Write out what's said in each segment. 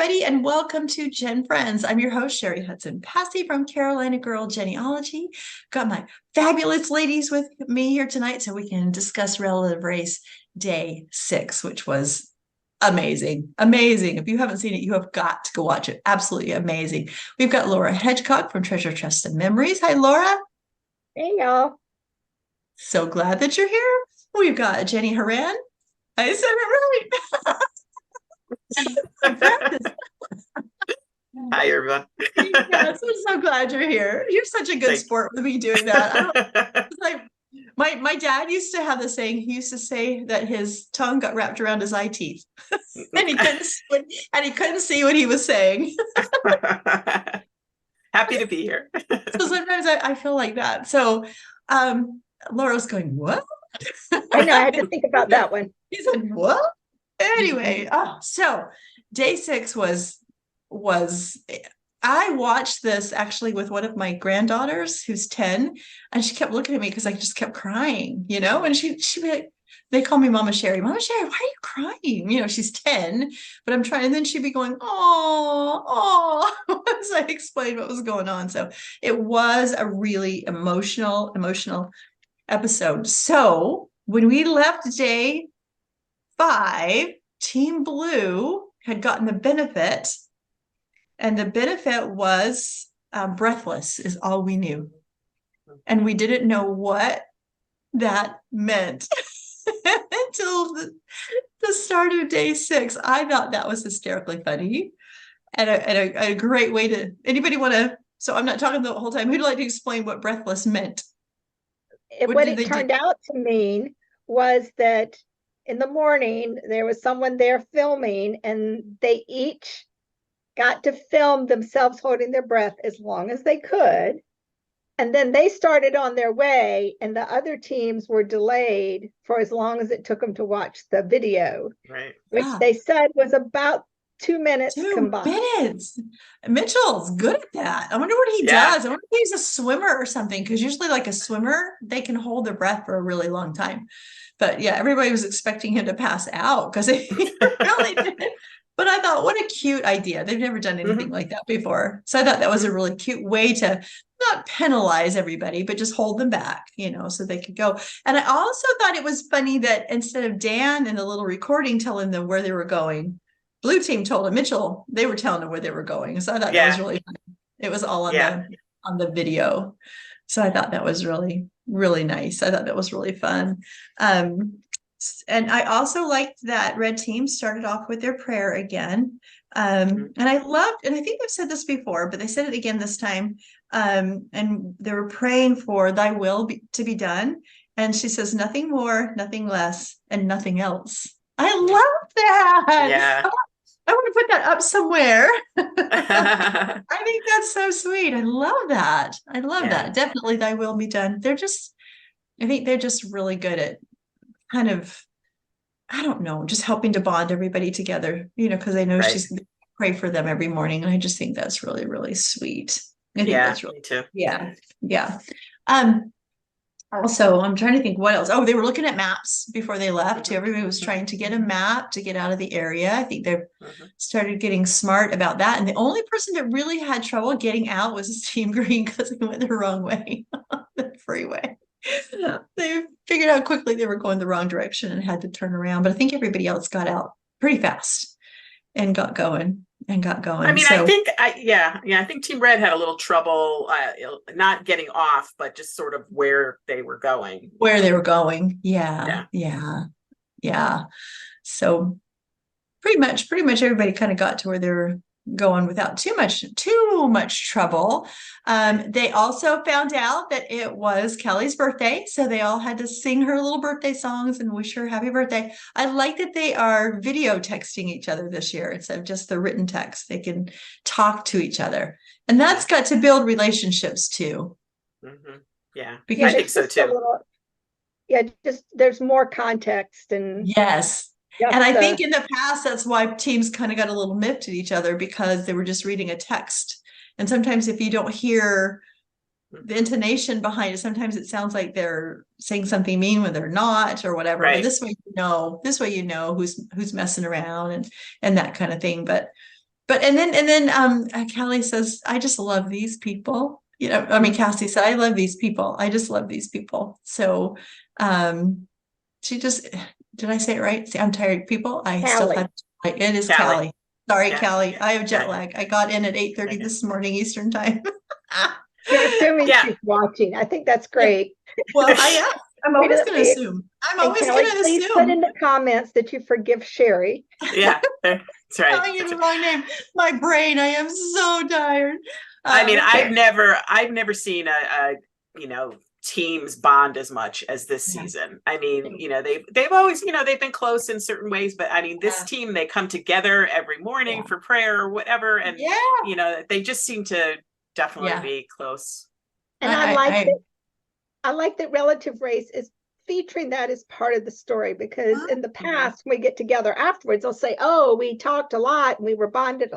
everybody, and welcome to GenFriends. I'm your host, Cheri Hudson Passey from Carolina Girl Genealogy. Got my fabulous ladies with me here tonight so we can discuss relative race day 6, which was amazing. Amazing. If you haven't seen it, you have got to go watch it. Absolutely amazing. We've got Laura Hedgecock from Treasure, Trust, and Memories. Hi, Laura. Hey, y'all. So glad that you're here. We've got Jenny Hawran. I said it right. Hi, everyone. Yes, I'm so glad you're here. You're such a good sport with me doing that. Like my dad used to have the saying. He used to say that his tongue got wrapped around his eye teeth, and he couldn't see what he was saying. Happy to be here. So sometimes I feel like that. So Laura's going, what? I know, I had to think about that one. He said, what? Anyway, so day 6 was I watched this actually with one of my granddaughters who's 10, and she kept looking at me because I just kept crying, and she'd be like, they call me Mama Cheri. Mama Cheri, why are you crying? She's 10, but I'm trying, and then she'd be going, oh, as I explained what was going on. So it was a really emotional episode. So when we left day 5, Team Blue had gotten the benefit, and the benefit was breathless is all we knew, and we didn't know what that meant until the start of day 6. I thought that was hysterically funny and a great way to. Anybody want to? So I'm not talking the whole time. Who'd like to explain what breathless meant? What it turned out to mean was that in the morning, there was someone there filming, and they each got to film themselves holding their breath as long as they could. And then they started on their way, and the other teams were delayed for as long as it took them to watch the video, right? Which they said was about 2 minutes 2 combined. minutes. Mitchell's good at that. I wonder what he does. I wonder if he's a swimmer or something, because usually like a swimmer, they can hold their breath for a really long time. But yeah, everybody was expecting him to pass out because he really did. But I thought, what a cute idea. They've never done anything like that before. So I thought that was a really cute way to not penalize everybody, but just hold them back, so they could go. And I also thought it was funny that instead of Dan in the little recording telling them where they were going, Blue team told him, Mitchell, they were telling them where they were going. So I thought that was really funny. It was all on the video. So I thought that was really, really nice. I thought that was really fun. And I also liked that red team started off with their prayer again. And I loved, and I think I've said this before, but they said it again this time. And they were praying for thy will to be done. And she says, nothing more, nothing less, and nothing else. I love that. Yeah. I want to put that up somewhere. I think that's so sweet. I love that. I love that. Definitely thy will be done. I think they're just really good at kind of, I don't know, just helping to bond everybody together, because I know she's going to pray for them every morning. And I just think that's really, really sweet. I think that's really, me too. Yeah. Also, I'm trying to think what else. Oh, they were looking at maps before they left. Everybody was trying to get a map to get out of the area. I think they've started getting smart about that. And the only person that really had trouble getting out was Team Green, because they went the wrong way on the freeway. They figured out quickly they were going the wrong direction and had to turn around. But I think everybody else got out pretty fast and got going. I mean, I think Team Red had a little trouble not getting off, but just sort of where they were going. Yeah. So pretty much everybody kind of got to where they were going without too much trouble. They also found out that it was Callie's birthday, so they all had to sing her little birthday songs and wish her happy birthday. I like that they are video texting each other this year instead of just the written text. They can talk to each other, and that's got to build relationships too. Yeah, because I think so too. Just there's more context and yes. And I think in the past, that's why teams kind of got a little miffed at each other, because they were just reading a text. And sometimes if you don't hear the intonation behind it, sometimes it sounds like they're saying something mean when they're not, or whatever. But this way you know who's messing around and that kind of thing. But But and then Callie says, I just love these people. You know, I mean, Cassie said, I love these people. I just love these people. So she just, did I say it right? See, I'm tired, people. I still Callie. have, it is Callie. Callie. Sorry, Yeah. Callie. I have jet lag. I got in at 8:30 this morning Eastern time. You're assuming she's watching. I think that's great. Well, I'm always going to assume. I'm always going to assume. Please put in the comments that you forgive Cheri. Yeah, that's right. Telling you the wrong name. My brain. I am so tired. I mean, I've never seen a teams bond as much as this season. I mean, they've always, they've been close in certain ways, but I mean, this team, they come together every morning for prayer or whatever, and they just seem to definitely be close. And I like that Relative Race is featuring that as part of the story, because in the past, when we get together afterwards, they'll say, oh, we talked a lot and we were bonded.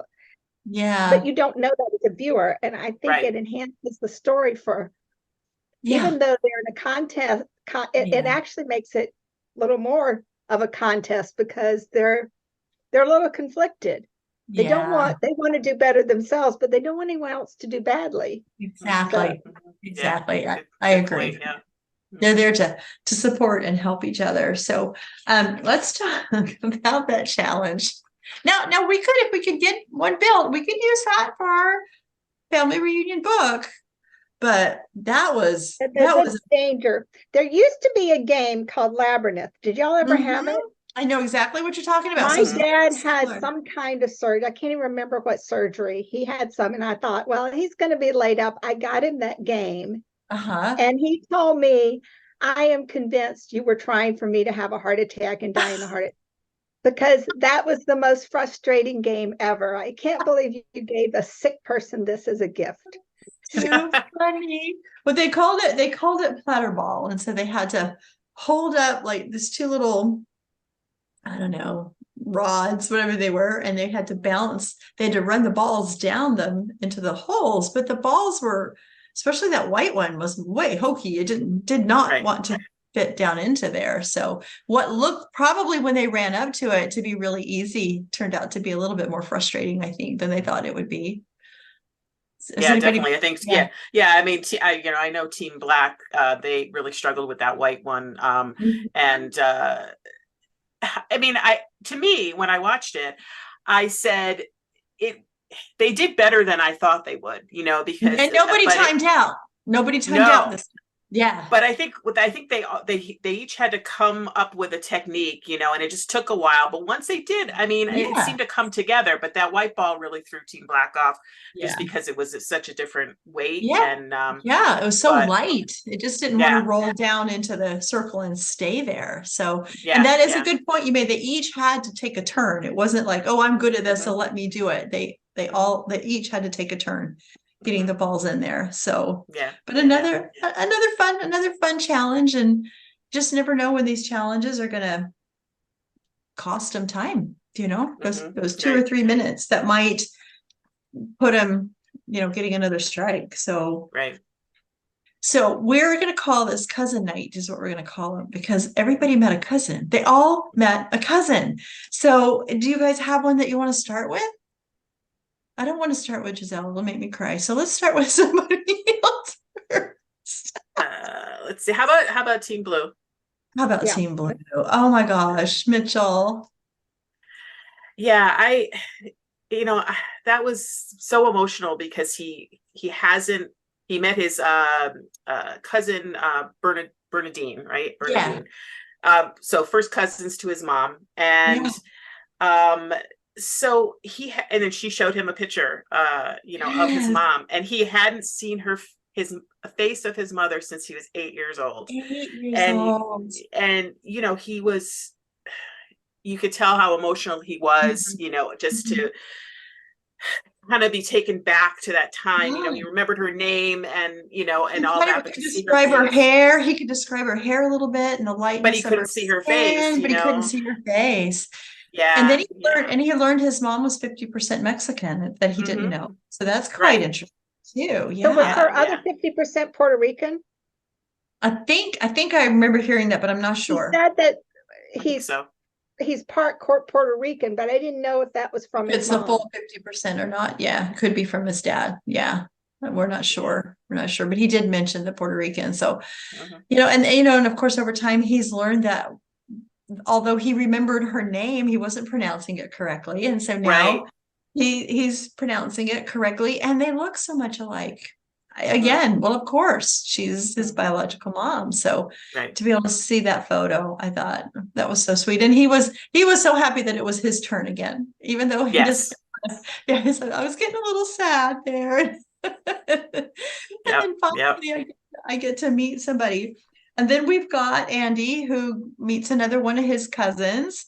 Yeah. But you don't know that as a viewer. And I think it enhances the story for, even though they're in a contest, it actually makes it a little more of a contest, because they're a little conflicted. They want to do better themselves, but they don't want anyone else to do badly. Exactly. I agree. Yeah. They're there to support and help each other. So let's talk about that challenge. Now if we could get one built, we could use that for our family reunion book. But that was danger. There used to be a game called Labyrinth. Did y'all ever have it? I know exactly what you're talking about. My dad had some kind of surgery. I can't even remember what surgery. He had some, and I thought, well, he's going to be laid up. I got him that game. And he told me, I am convinced you were trying for me to have a heart attack and die in a heart attack. Because that was the most frustrating game ever. I can't believe you gave a sick person this as a gift. Too funny. But they called it platter ball. And so they had to hold up like this two little, I don't know, rods, whatever they were, and they had to balance. They had to run the balls down them into the holes, but the balls were, especially that white one, was way hokey. It did not want to fit down into there. So what looked probably, when they ran up to it, to be really easy, turned out to be a little bit more frustrating, I think, than they thought it would be. Definitely. I think, I mean, I know Team Black, they really struggled with that white one. And I mean, to me, when I watched it, I said they did better than I thought they would, because nobody timed out. Nobody timed out this. Yeah. But I think they each had to come up with a technique, and it just took a while. But once they did, I mean, it seemed to come together. But that white ball really threw Team Black off, just because it was at such a different weight. And it was so light. It just didn't want to roll down into the circle and stay there. So, and that is a good point you made. They each had to take a turn. It wasn't like, oh, I'm good at this, so let me do it. They each had to take a turn getting the balls in there. So but another fun challenge, and just never know when these challenges are gonna cost them time, those 2 or 3 minutes that might put them, getting another strike. So so we're gonna call this cousin night, is what we're gonna call them, because everybody met a cousin. They all met a cousin. So do you guys have one that you want to start with? I don't want to start with Giselle. It'll make me cry. So let's start with somebody else first. Let's see. How about Team Blue? How about Team Blue? Oh my gosh, Mitchell. Yeah, that was so emotional, because he met his cousin Bernadine, right? Bernadine. So first cousins to his mom, and so and then she showed him a picture, of his mom, and he hadn't seen his face of his mother since he was 8 years old. 8 years old. And he was, you could tell how emotional he was, just to kind of be taken back to that time. He remembered her name and all that. But to describe her hair, he could describe her hair a little bit and the lightness. But he couldn't see her face. But he couldn't see her face. Yeah. And then he learned his mom was 50% Mexican that he didn't know. So that's quite interesting too. Yeah. So was her other 50% Puerto Rican? I think I remember hearing that, but I'm not sure. He said that he's part Puerto Rican, but I didn't know if that was from his mom. It's a full 50% or not. Yeah, could be from his dad. Yeah, we're not sure. We're not sure, but he did mention the Puerto Rican. So, and of course, over time, he's learned that although he remembered her name, he wasn't pronouncing it correctly, and so now he's pronouncing it correctly, and they look so much alike. Again, well, of course, she's his biological mom. So to be able to see that photo, I thought that was so sweet. And he was so happy that it was his turn again, even though he just, he said, I was getting a little sad there. And then finally I get to meet somebody. And then we've got Andy, who meets another one of his cousins.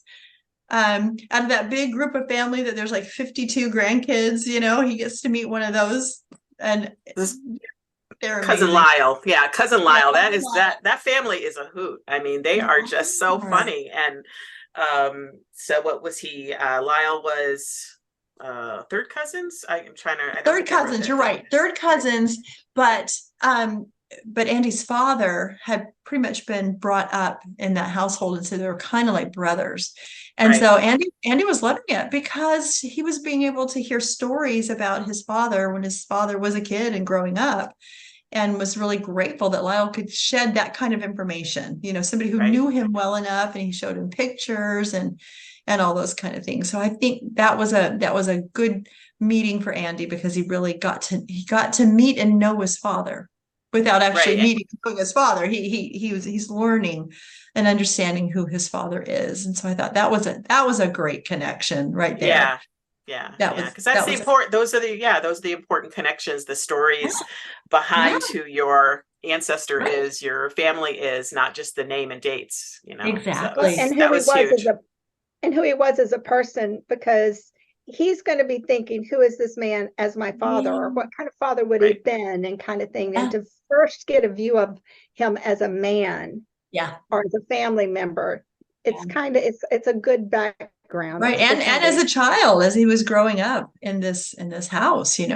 Out of that big group of family that there's like 52 grandkids, he gets to meet one of those. And they're cousin amazing. Lyle. Yeah, cousin Lyle. That family is a hoot. I mean, they are just so funny. And so what was he? Lyle was third cousins. I'm trying to third cousins, you're right. Third cousins, but Andy's father had pretty much been brought up in that household, and so they were kind of like brothers. And so Andy was loving it because he was being able to hear stories about his father when his father was a kid and growing up, and was really grateful that Lyle could shed that kind of information. Somebody who knew him well enough, and he showed him pictures and all those kind of things. So I think that was a good meeting for Andy, because he really got to meet and know his father without actually meeting his father. He's learning and understanding who his father is. And so I thought that was a great connection right there. Because that's the important. Those are the important connections, the stories behind who your ancestor is, your family is, not just the name and dates. Exactly. So who he was as a person, because he's going to be thinking, who is this man as my father, or what kind of father would he have been, and kind of thing. And to first get a view of him as a man, or as a family member, it's a good background, right? And as a child, as he was growing up in this house, he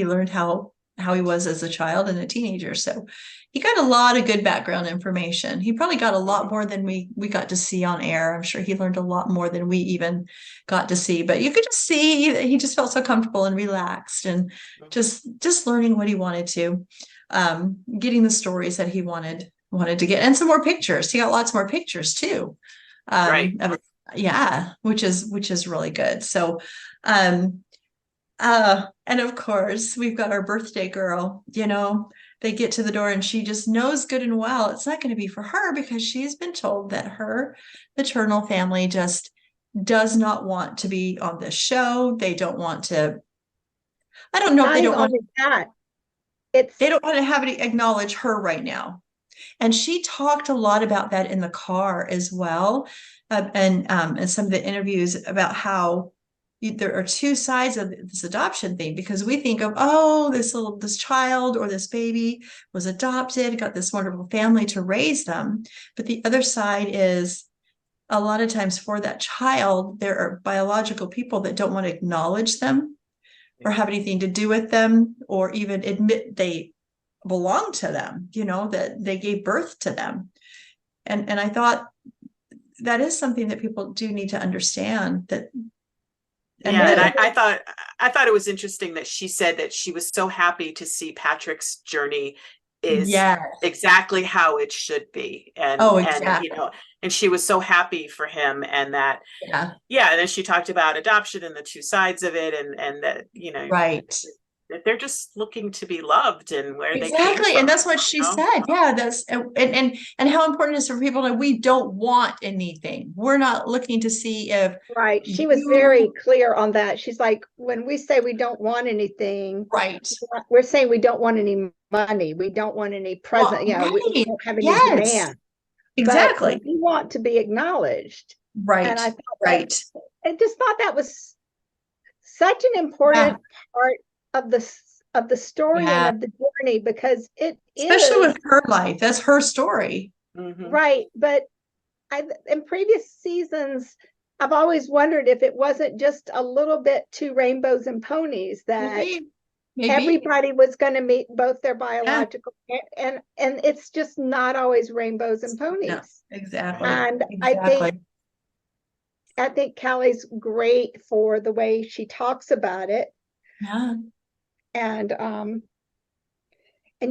learned how he was as a child and a teenager. So he got a lot of good background information. He probably got a lot more than we got to see on air. I'm sure he learned a lot more than we even got to see, but you could just see that he just felt so comfortable and relaxed, and just learning what he wanted to, getting the stories that he wanted to get, and some more pictures. He got lots more pictures too. Which is really good. So, and of course we've got our birthday girl. They get to the door, and she just knows good and well it's not going to be for her, because she's been told that her maternal family just does not want to be on this show. They don't want to. I don't know if they don't want that. They don't want to have it acknowledge her right now. And she talked a lot about that in the car as well, and some of the interviews, about how there are two sides of this adoption thing, because we think of, this child or this baby was adopted, got this wonderful family to raise them, but the other side is, a lot of times for that child, there are biological people that don't want to acknowledge them or have anything to do with them, or even admit they belong to them, that they gave birth to them. And I thought that is something that people do need to understand. I thought it was interesting that she said that she was so happy to see Patrick's journey is exactly how it should be. And and she was so happy for him, and that and then she talked about adoption and the two sides of it, and that that they're just looking to be loved, and where they came from, and that's what she said. That's and how important it is for people to, we don't want anything. We're not looking to see if she was very clear on that. She's like, when we say we don't want anything, we're saying we don't want any money, we don't want any present, we don't have any demand. Exactly. But we want to be acknowledged. And I thought I just thought that was such an important part of the story and of the journey, because especially with her life, that's her story. Right. But in previous seasons, I've always wondered if it wasn't just a little bit too rainbows and ponies, that maybe everybody was going to meet both their biological and it's just not always rainbows and ponies. Exactly. And I think I think Callie's great for the way she talks about it. Yeah. And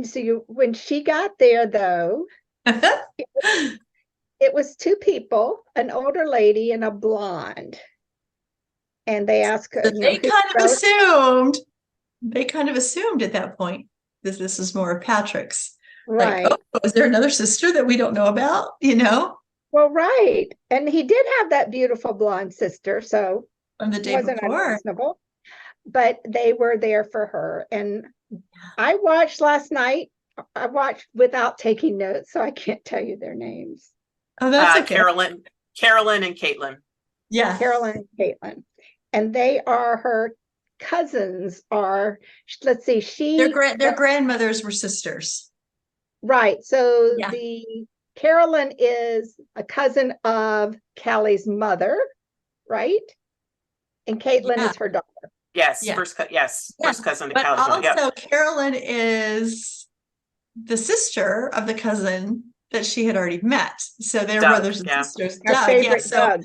so when she got there, though, it was two people, an older lady and a blonde. And they asked her, They kind of assumed at that point that this is more of Patrick's. Right. Like, oh, is there another sister that we don't know about? Well, right. And he did have that beautiful blonde sister, so from the day wasn't before. Unreasonable. But they were there for her. And I watched last night. I watched without taking notes, so I can't tell you their names. Oh, that's okay. Carolyn and Caitlin. Yeah. Carolyn and Caitlin. And they are her cousins are, let's see, their grandmothers were sisters. Right. So the Carolyn is a cousin of Callie's mother, right? And Caitlin is her daughter. Yes, first cousin to But Callie's also, mother. Carolyn is the sister of the cousin that she had already met. So they're brothers and sisters. Her favorite Doug.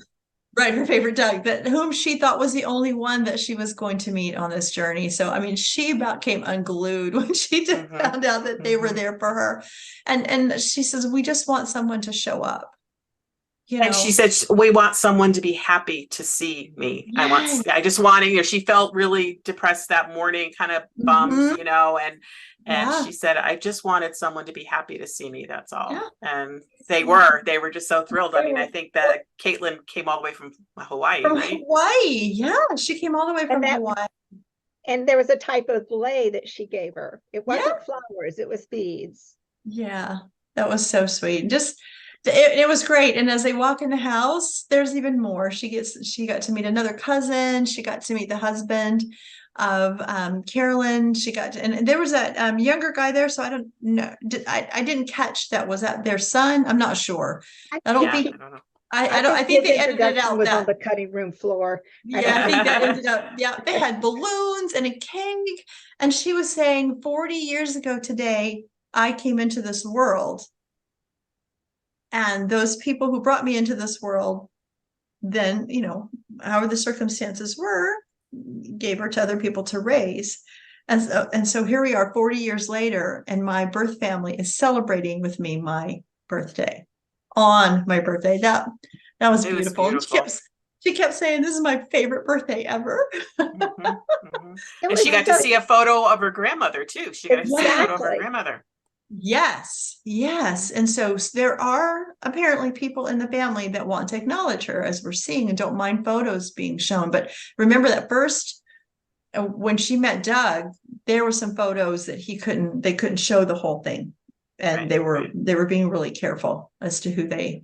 Right, her favorite Doug, whom she thought was the only one that she was going to meet on this journey. So, I mean, she about came unglued when she found out that they were there for her. And she says, we just want someone to show up. And she said, we want someone to be happy to see me. Yes. I just wanted, she felt really depressed that morning, kind of bummed, and she said, I just wanted someone to be happy to see me. That's all. Yeah. And they were just so thrilled. I mean, I think that Caitlin came all the way from Hawaii, right? Hawaii. Yeah. She came all the way from Hawaii. And there was a type of belay that she gave her. It wasn't flowers, it was beads. Yeah. That was so sweet. It was great. And as they walk in the house, there's even more. She got to meet another cousin. She got to meet the husband of Carolyn. And there was that younger guy there. So I don't know. I didn't catch that. Was that their son? I'm not sure. I don't think they edited it out. Was on the cutting room floor. I think that ended up. Yeah, they had balloons and a cake. And she was saying 40 years ago today, I came into this world. And those people who brought me into this world, then, however the circumstances were, gave her to other people to raise. And so here we are 40 years later, and my birth family is celebrating with me my birthday on my birthday. That was beautiful. She kept saying, this is my favorite birthday ever. And she got to see a photo of her grandmother too. She got to see a photo of her grandmother. Yes. And so there are apparently people in the family that want to acknowledge her, as we're seeing, and don't mind photos being shown. But remember that first, when she met Doug, there were some photos that they couldn't show the whole thing. And they were being really careful as to who they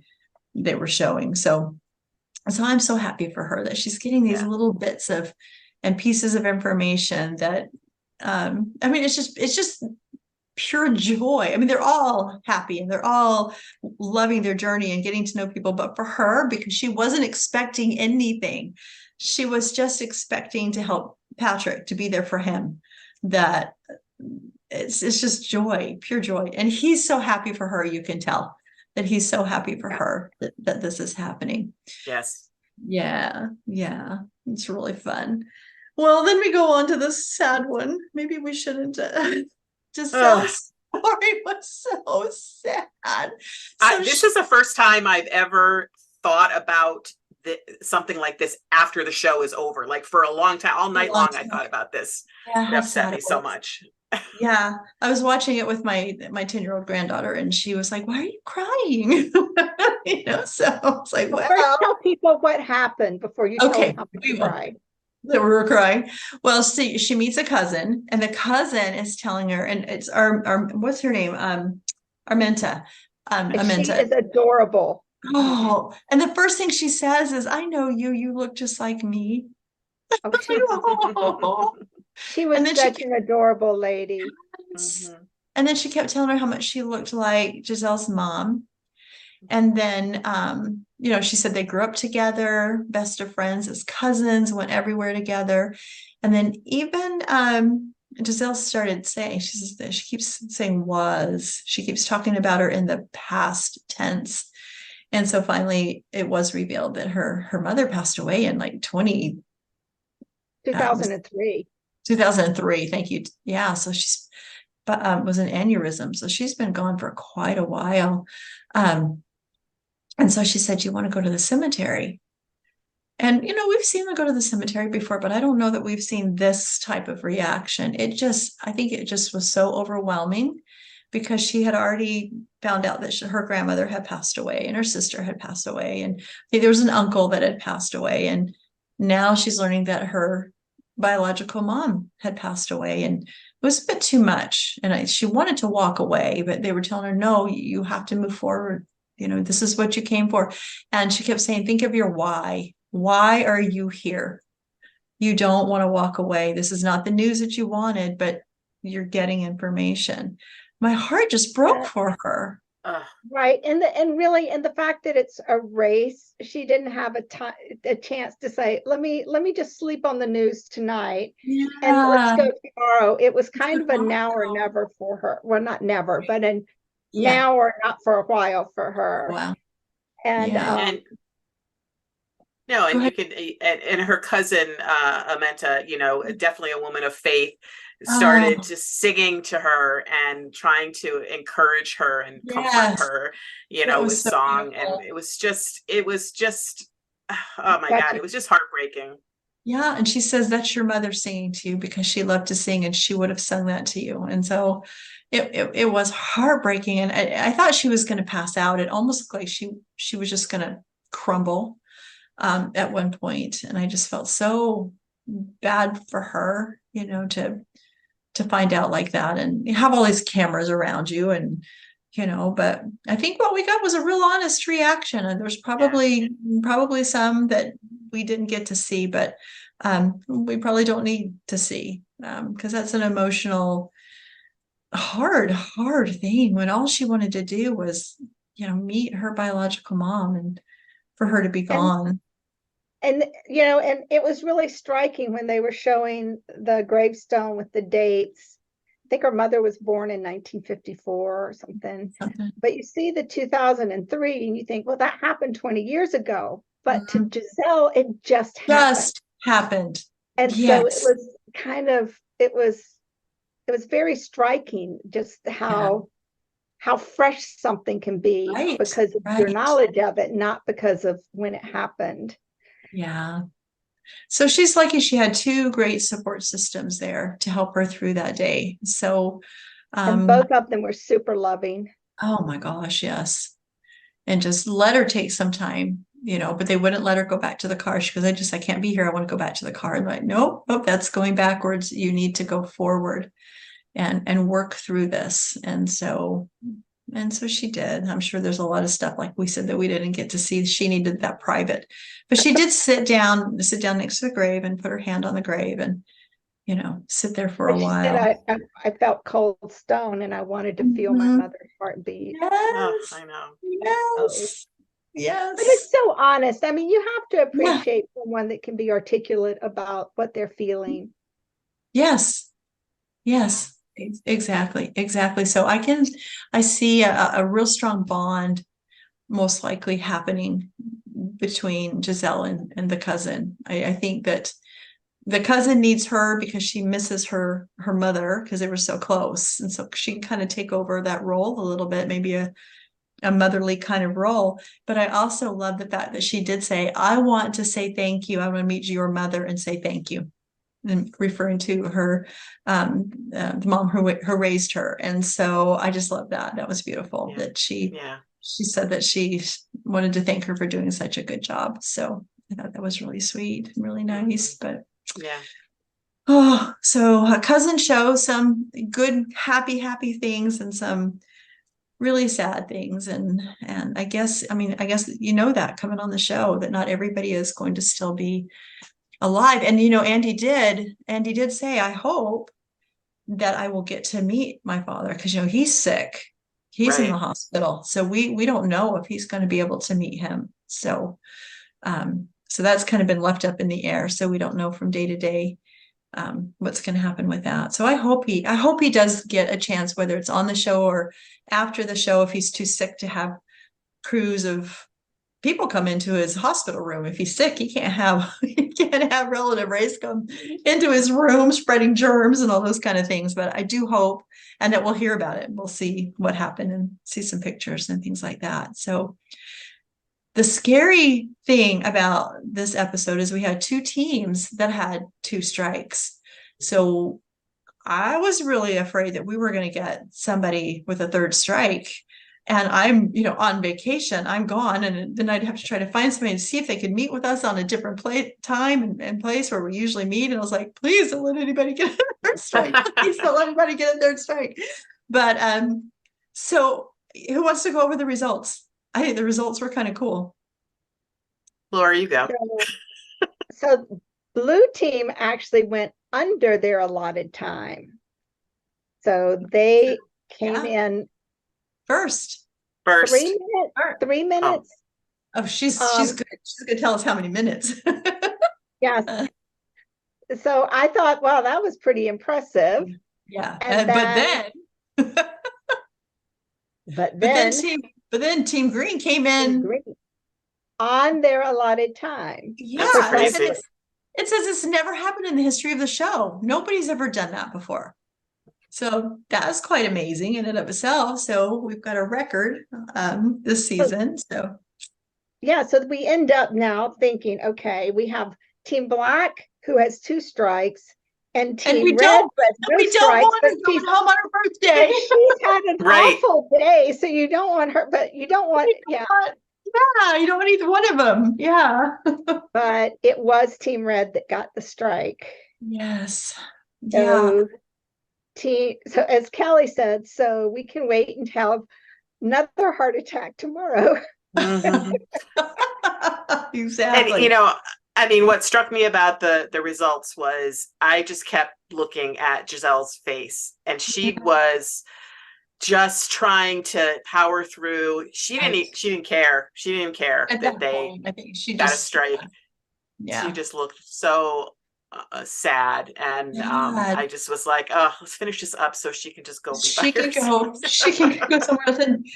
were showing. So I'm so happy for her that she's getting these little bits of and pieces of information that, it's just pure joy. I mean, they're all happy and they're all loving their journey and getting to know people. But for her, because she wasn't expecting anything, she was just expecting to help Patrick, to be there for him. That it's just joy, pure joy. And he's so happy for her. You can tell that he's so happy for her that this is happening. Yes. Yeah. It's really fun. Well, then we go on to the sad one. Maybe we shouldn't. Giselle's story was so sad. This is the first time I've ever thought about something like this after the show is over. Like for a long time, all night long, I thought about this. Yeah, it upset me so much. Yeah, I was watching it with my 10-year-old granddaughter, and she was like, "Why are you crying?" So I was like, "Well, first tell people what happened before you tell them how you cried." That we were crying. Well, she meets a cousin, and the cousin is telling her, and it's our what's her name? Armenta. Armenta. She is adorable. Oh, and the first thing she says is, "I know you. You look just like me." She was such an adorable lady. And then she kept telling her how much she looked like Giselle's mom. And then, she said they grew up together, best of friends as cousins, went everywhere together. And then even Giselle started saying, she keeps saying was, she keeps talking about her in the past tense. And so finally it was revealed that her mother passed away in like 2003. 2003. Thank you. Yeah. So she's, was an aneurysm. So she's been gone for quite a while. And so she said, "You want to go to the cemetery?" And, we've seen them go to the cemetery before, but I don't know that we've seen this type of reaction. I think it just was so overwhelming because she had already found out that her grandmother had passed away and her sister had passed away. And there was an uncle that had passed away. And now she's learning that her biological mom had passed away. And it was a bit too much. And she wanted to walk away, but they were telling her, "No, you have to move forward. This is what you came for." And she kept saying, "Think of your why. Why are you here? You don't want to walk away. This is not the news that you wanted, but you're getting information." My heart just broke for her. Right. And the fact that it's a race, she didn't have a chance to say, let me just sleep on the news tonight and let's go tomorrow. It was kind of a now or never for her. Well, not never, but now or not for a while for her. Wow. And no, and you could, and her cousin, Amenta, definitely a woman of faith, started just singing to her and trying to encourage her and comfort her, with so song. Beautiful. And it was just, oh my God, it was just heartbreaking. Yeah. And she says, "That's your mother singing to you because she loved to sing and she would have sung that to you." And so it was heartbreaking. And I thought she was going to pass out. It almost looked like she was just going to crumble at one point. And I just felt so bad for her, to find out like that. And you have all these cameras around you and, but I think what we got was a real honest reaction. And there's probably some that we didn't get to see, but we probably don't need to see because that's an emotional, hard thing when all she wanted to do was, meet her biological mom and for her to be gone. And it was really striking when they were showing the gravestone with the dates. I think her mother was born in 1954 or something. But you see the 2003 and you think, well, that happened 20 years ago. But to Giselle, it just happened. And so it was kind of, it was very striking just how fresh something can be because of your knowledge of it, not because of when it happened. Yeah. So she's lucky she had two great support systems there to help her through that day. So and both of them were super loving. Oh my gosh, yes. And just let her take some time, but they wouldn't let her go back to the car. She goes, I can't be here. I want to go back to the car. And I'm like, nope, that's going backwards. You need to go forward and work through this. And so she did. I'm sure there's a lot of stuff, like we said, that we didn't get to see. She needed that private, but she did sit down next to the grave and put her hand on the grave and, sit there for a while. Said, I felt cold stone and I wanted to feel my mother's heartbeat. Yes, oh, I know. Yes. But it's so honest. I mean, you have to appreciate someone that can be articulate about what they're feeling. Yes. Exactly. So I see a real strong bond most likely happening between Giselle and the cousin. I think that the cousin needs her because she misses her mother because they were so close. And so she can kind of take over that role a little bit, maybe a motherly kind of role. But I also love the fact that she did say, "I want to say thank you. I want to meet your mother and say thank you." And referring to her, the mom who raised her. And so I just love that. That was beautiful that she said that she wanted to thank her for doing such a good job. So I thought that was really sweet and really nice. But so a cousin shows some good, happy things and some really sad things. And I guess that coming on the show that not everybody is going to still be alive. And Andy did say, "I hope that I will get to meet my father," because he's sick, he's in the hospital, so we don't know if he's going to be able to meet him. So that's kind of been left up in the air, so we don't know from day to day what's going to happen with that. So I hope he does get a chance, whether it's on the show or after the show, if he's too sick to have crews of people come into his hospital room. If he's sick, he can't have relative race come into his room spreading germs and all those kind of things. But I do hope, and that we'll hear about it. We'll see what happened and see some pictures and things like that. So the scary thing about this episode is we had 2 teams that had 2 strikes. So I was really afraid that we were going to get somebody with a 3rd strike. And I'm, on vacation, I'm gone. And then I'd have to try to find somebody to see if they could meet with us on a different time and place where we usually meet. And I was like, please don't let anybody get a 3rd strike. Please don't let anybody get a 3rd strike. But so who wants to go over the results? I think the results were kind of cool. Laura, you go. So blue team actually went under their allotted time. So they came in first. 3 minutes. Oh, she's good. She's gonna tell us how many minutes. Yes. So I thought, wow, that was pretty impressive. Yeah. And but then Team Green came in on their allotted time. Yeah. It says it's never happened in the history of the show. Nobody's ever done that before. So that's quite amazing in and of itself. So we've got a record this season. So we end up now thinking, okay, we have Team Black who has 2 strikes, and Team Red we don't want her going home on her birthday. She's had an awful day, so you don't want her, but you don't want you don't want either one of them. Yeah. But it was Team Red that got the strike. Yes. So as Callie said, so we can wait and have another heart attack tomorrow. Mm-hmm. Exactly. And what struck me about the results was I just kept looking at Giselle's face, and she was just trying to power through. She didn't care. She didn't care that they got a strike. Yeah. She just looked so sad, and I just was like, oh, let's finish this up so she can just go she can go somewhere else. And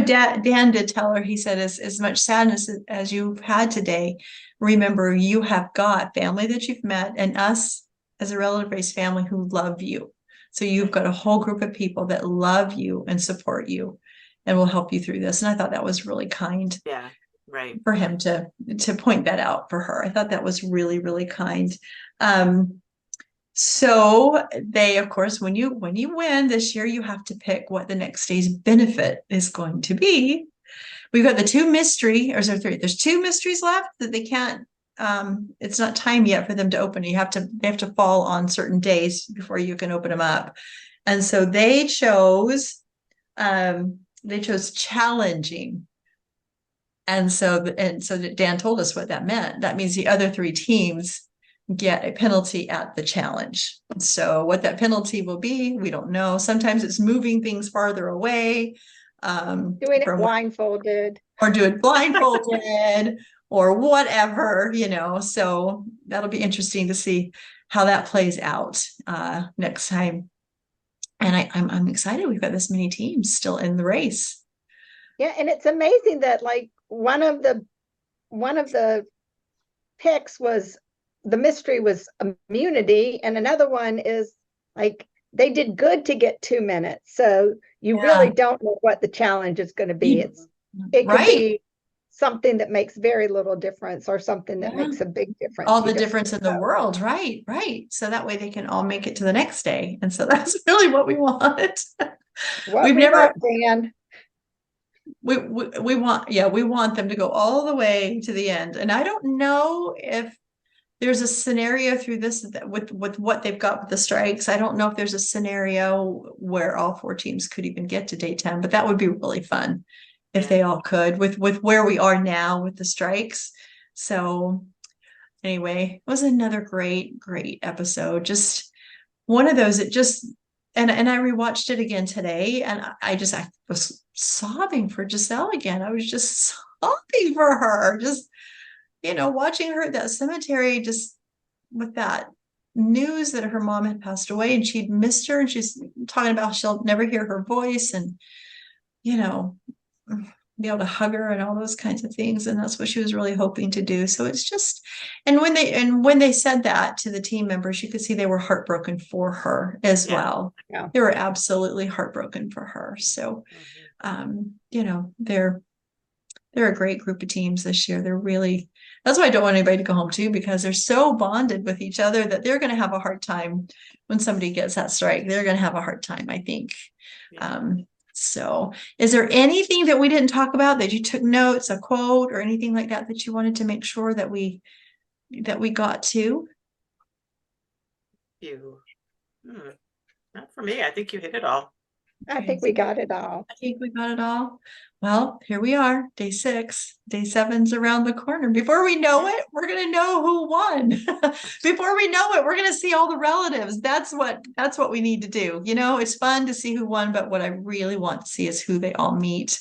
Dan did tell her, he said, as much sadness as you've had today, remember you have got family that you've met and us as a relative race family who love you. So you've got a whole group of people that love you and support you and will help you through this. And I thought that was really kind. Yeah. Right. For him to point that out for her. I thought that was really, really kind. So they, of course, when you win this year, you have to pick what the next day's benefit is going to be. We've got the 2 mystery, or is there 3? There's 2 mysteries left that they can't, it's not time yet for them to open. They have to fall on certain days before you can open them up. And so they chose challenging. And so Dan told us what that meant. That means the other 3 teams get a penalty at the challenge. So what that penalty will be, we don't know. Sometimes it's moving things farther away. Doing it blindfolded. Or do it blindfolded or whatever, So that'll be interesting to see how that plays out next time. And I'm excited. We've got this many teams still in the race. Yeah, and it's amazing that one of the picks was the mystery was immunity, and another one is they did good to get 2 minutes. So you really don't know what the challenge is going to be. It could be something that makes very little difference or something that makes a big difference. All the difference in the world, right. So that way they can all make it to the next day. And so that's really what we want. We want them to go all the way to the end. And I don't know if there's a scenario through this with what they've got with the strikes. I don't know if there's a scenario where all 4 teams could even get to day 10, but that would be really fun if they all could with where we are now with the strikes. So anyway, it was another great episode. Just one of those, and I rewatched it again today, and I was sobbing for Giselle again. I was just sobbing for her, just watching her at that cemetery, just with that news that her mom had passed away and she'd missed her, and she's talking about she'll never hear her voice, and be able to hug her and all those kinds of things. And that's what she was really hoping to do. So it's just, and when they said that to the team members, you could see they were heartbroken for her as well. Yeah. They were absolutely heartbroken for her. So, you know, they're a great group of teams this year. They're really, that's why I don't want anybody to go home too, because they're so bonded with each other that they're going to have a hard time when somebody gets that strike. They're going to have a hard time, I think. Yeah. So is there anything that we didn't talk about that you took notes, a quote or anything like that that you wanted to make sure that we got to? Not for me. I think you hit it all. I think we got it all. I think we got it all. Well, here we are, day 6. Day 7's around the corner. Before we know it, we're going to know who won. Before we know it, we're going to see all the relatives. That's what we need to do. You know, it's fun to see who won, but what I really want to see is who they all meet.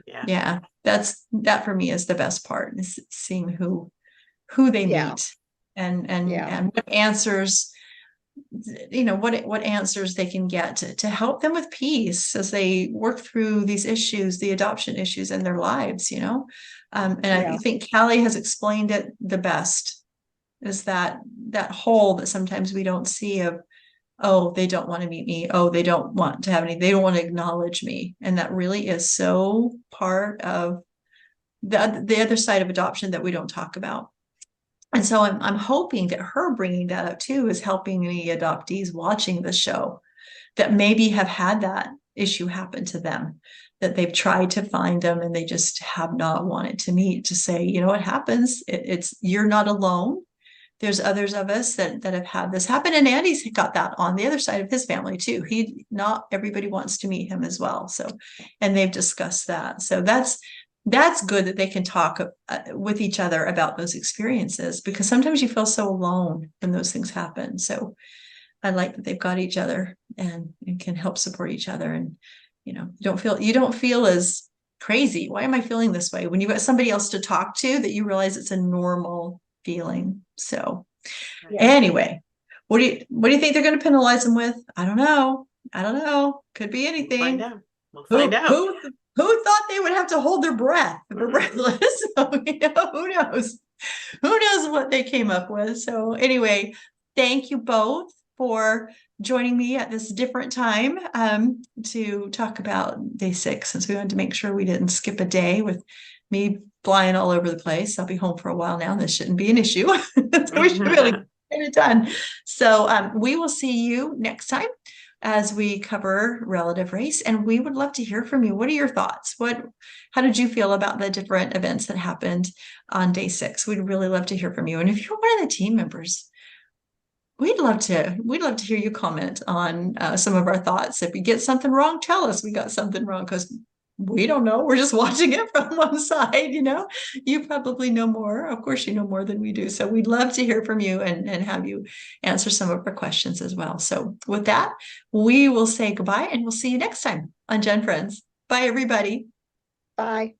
Yeah. That for me is the best part, is seeing who they meet and what answers, you know, what answers they can get to help them with peace as they work through these issues, the adoption issues in their lives, you know. And I think Callie has explained it the best, is that hole that sometimes we don't see of, oh, they don't want to meet me. Oh, they don't want to have any, they don't want to acknowledge me. And that really is so part of the other side of adoption that we don't talk about. And so I'm hoping that her bringing that up too is helping any adoptees watching the show that maybe have had that issue happen to them, that they've tried to find them and they just have not wanted to meet, to say, you know what happens? It's you're not alone. There's others of us that have had this happen. And Andy's got that on the other side of his family too. Not everybody wants to meet him as well. So, and they've discussed that. So that's good that they can talk with each other about those experiences, because sometimes you feel so alone when those things happen. So I like that they've got each other and can help support each other. And, you know, you don't feel as crazy. Why am I feeling this way? When you've got somebody else to talk to, that you realize it's a normal feeling. So anyway, what do you think they're going to penalize them with? I don't know. Could be anything. We'll find out. Who thought they would have to hold their breath? We're breathless. So, you know, who knows? Who knows what they came up with? So anyway, thank you both for joining me at this different time to talk about day 6, since we wanted to make sure we didn't skip a day with me flying all over the place. I'll be home for a while now. This shouldn't be an issue. So we should really get it done. So we will see you next time as we cover relative race, and we would love to hear from you. What are your thoughts? How did you feel about the different events that happened on day 6? We'd really love to hear from you. And if you're one of the team members, we'd love to hear you comment on some of our thoughts. If we get something wrong, tell us we got something wrong, because we don't know. We're just watching it from one side, you know. You probably know more. Of course, you know more than we do. So we'd love to hear from you and have you answer some of our questions as well. So with that, we will say goodbye, and we'll see you next time on GenFriends. Bye, everybody. Bye.